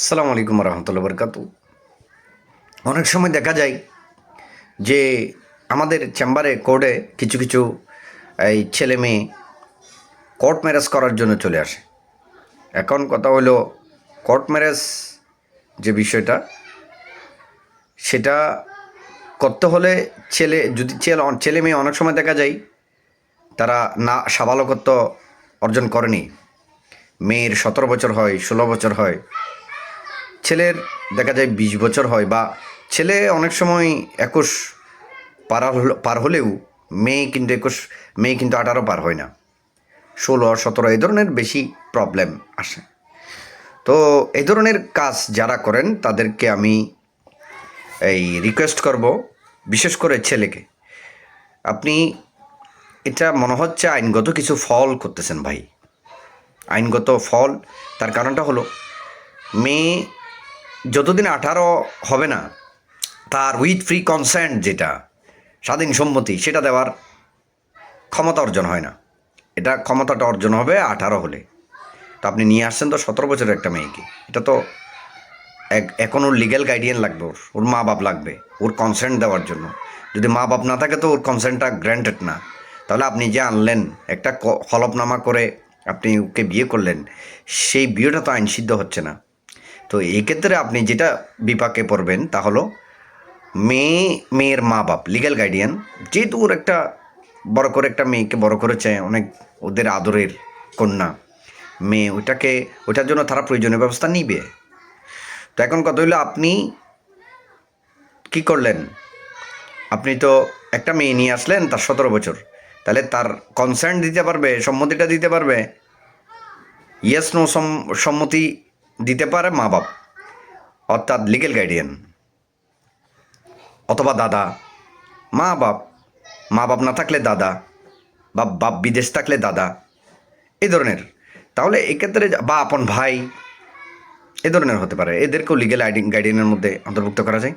আসসালামু আলাইকুম রহমতুল্লাহ বরকাতু। অনেক সময় দেখা যায় যে আমাদের চেম্বারে কোর্টে কিছু কিছু এই ছেলে মেয়ে কোর্ট ম্যারেজ করার জন্য চলে আসে। এখন কথা হলো, কোর্ট ম্যারেজ যে বিষয়টা, সেটা করতে হলে ছেলে মেয়ে অনেক সময় দেখা যায় তারা না সাবালকত্ব অর্জন করেনি। মেয়ের 17 বছর হয়, 16 বছর হয়, ছেলের দেখা যায় 20 বছর হয়, বা ছেলে অনেক সময় 21 পার হলেও মেয়ে কিন্তু 18 পার হয় না, 16 17 এই ধরনের বেশি প্রবলেম আসে। তো এই ধরনের কাজ যারা করেন তাদেরকে আমি এই রিকোয়েস্ট করব, বিশেষ করে ছেলেকে, আপনি এটা মনে হচ্ছে আইনগত কিছু ফল করতেছেন ভাই। আইনগত ফল, তার কারণটা হলো, মেয়ে যতদিন 18 হবে না, তার উইথ ফ্রি কনসেন্ট, যেটা স্বাধীন সম্মতি, সেটা দেওয়ার ক্ষমতা অর্জন হয় না। এটা ক্ষমতাটা অর্জন হবে 18 হলে। তো আপনি নিয়ে আসছেন তো 17 বছরের একটা মেয়েকে, এটা তো এখন ওর লিগ্যাল গাইডিয়ান লাগবে, ওর মা বাপ লাগবে ওর কনসেন্ট দেওয়ার জন্য। যদি মা বাপ না থাকে তো ওর কনসেন্টটা গ্র্যান্টেড না। তাহলে আপনি যে আনলেন একটা হলফনামা করে, আপনি ওকে বিয়ে করলেন, সেই বিয়েটা তো আইন সিদ্ধ হচ্ছে না। তো এই ক্ষেত্রে আপনি যেটা বিপাকে পড়বেন তা হলো, মেয়ের মা বাপ, লিগ্যাল গার্ডিয়ান, যেহেতু ওর একটা বড় করে একটা মেয়েকে বড় করেছে, অনেক ওদের আদরের কন্যা মেয়ে, ওটার জন্য তারা প্রয়োজনীয় ব্যবস্থা নিবে। তো এখন কথা হইলো, আপনি কি করলেন? আপনি তো একটা মেয়ে নিয়ে আসলেন, তার 17 বছর, তাহলে তার কনসেন্ট দিতে পারবে, সম্মতিটা দিতে পারবে, ইয়েস নো সম্মতি দিতে পারে মা বাপ, অর্থাৎ লিগ্যাল গার্ডিয়ান অথবা দাদা। মা বাপ মা বাপ না থাকলে দাদা, বা বাপ বিদেশ থাকলে দাদা, এই ধরনের। তাহলে এক্ষেত্রে বা আপন ভাই, এ ধরনের হতে পারে, এদেরকেও লিগ্যাল গাইডিয়ানের মধ্যে অন্তর্ভুক্ত করা যায়।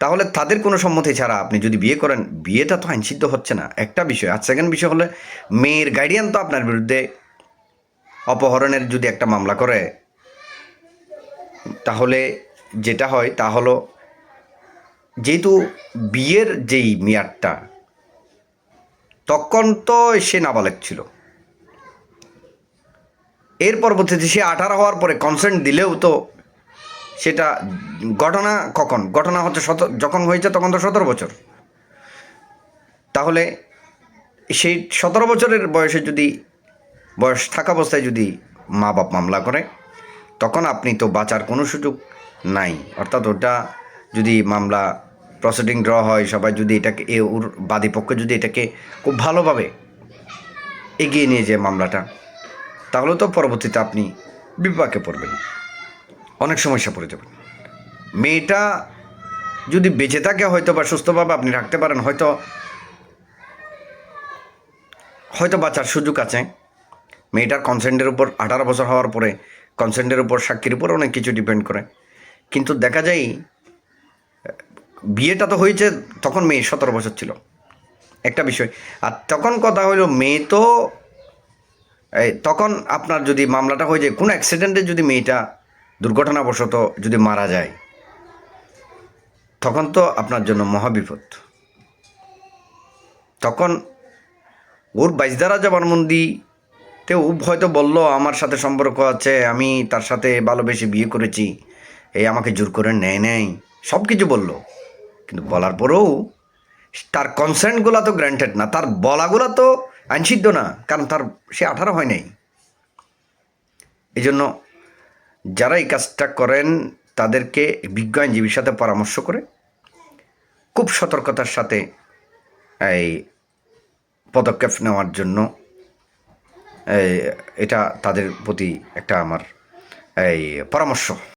তাহলে তাদের কোনো সম্মতি ছাড়া আপনি যদি বিয়ে করেন, বিয়েটা তো আইনসিদ্ধ হচ্ছে না, একটা বিষয়। আর সেকেন্ড বিষয় হলে, মেয়ের গার্ডিয়ান তো আপনার বিরুদ্ধে অপহরণের যদি একটা মামলা করে, তাহলে যেটা হয় তা হলো, যেহেতু বিয়ের যেই মেয়াদটা, তখন তো সে নাবালক ছিল, এর পরবর্তীতে সে 18 হওয়ার পরে কনসেন্ট দিলেও তো সেটা ঘটনা হচ্ছে যখন হয়েছে তখন তো 17 বছর। তাহলে সেই 17 বছরের বয়স থাকা অবস্থায় যদি মা বাপ মামলা করে, তখন আপনি তো বাঁচার কোনো সুযোগ নাই। অর্থাৎ ওটা যদি মামলা প্রসিডিং ড্র হয়, সবাই যদি এটাকে ওর বাদীপক্ষ যদি এটাকে খুব ভালোভাবে এগিয়ে নিয়ে যায় মামলাটা, তাহলে তো পরবর্তীতে আপনি বিপাকে পড়বেন, অনেক সমস্যা পড়ে যাবেন। মেয়েটা যদি বেঁচে থাকে, হয়তো বা সুস্থভাবে আপনি রাখতে পারেন, হয়তো বাঁচার সুযোগ আছে। মেয়েটার কনসেন্টের উপর, 18 বছর হওয়ার পরে কনসেন্টের উপর, সাক্ষীর উপর অনেক কিছু ডিপেন্ড করে। কিন্তু দেখা যায় বিয়েটা তো হয়েছে তখন মেয়ে 17 বছর ছিল, একটা বিষয়। আর তখন কথা হইলো, মেয়ে তো তখন আপনার যদি মামলাটা হয়ে যায়, কোনো অ্যাক্সিডেন্টে যদি মেয়েটা দুর্ঘটনাবশত যদি মারা যায়, তখন তো আপনার জন্য মহাবিপদ। তখন ওর বাইজদারা জবানবন্দিতেও হয়তো বলল, আমার সাথে সম্পর্ক আছে, আমি তার সাথে ভালোবেসে বিয়ে করেছি, আমাকে জোর করে নেয় সব কিছু বলল। কিন্তু বলার পরেও তার কনসেন্টগুলো তো গ্র্যান্টেড না, তার বলাগুলো তো আইনসিদ্ধ না, কারণ সে 18 হয় নাই। এই জন্য যারা এই কাজটা করেন, তাদেরকে বিজ্ঞ আইনজীবীর সাথে পরামর্শ করে খুব সতর্কতার সাথে এই পদক্ষেপ নেওয়ার জন্য, এটা তাদের প্রতি একটা আমার পরামর্শ।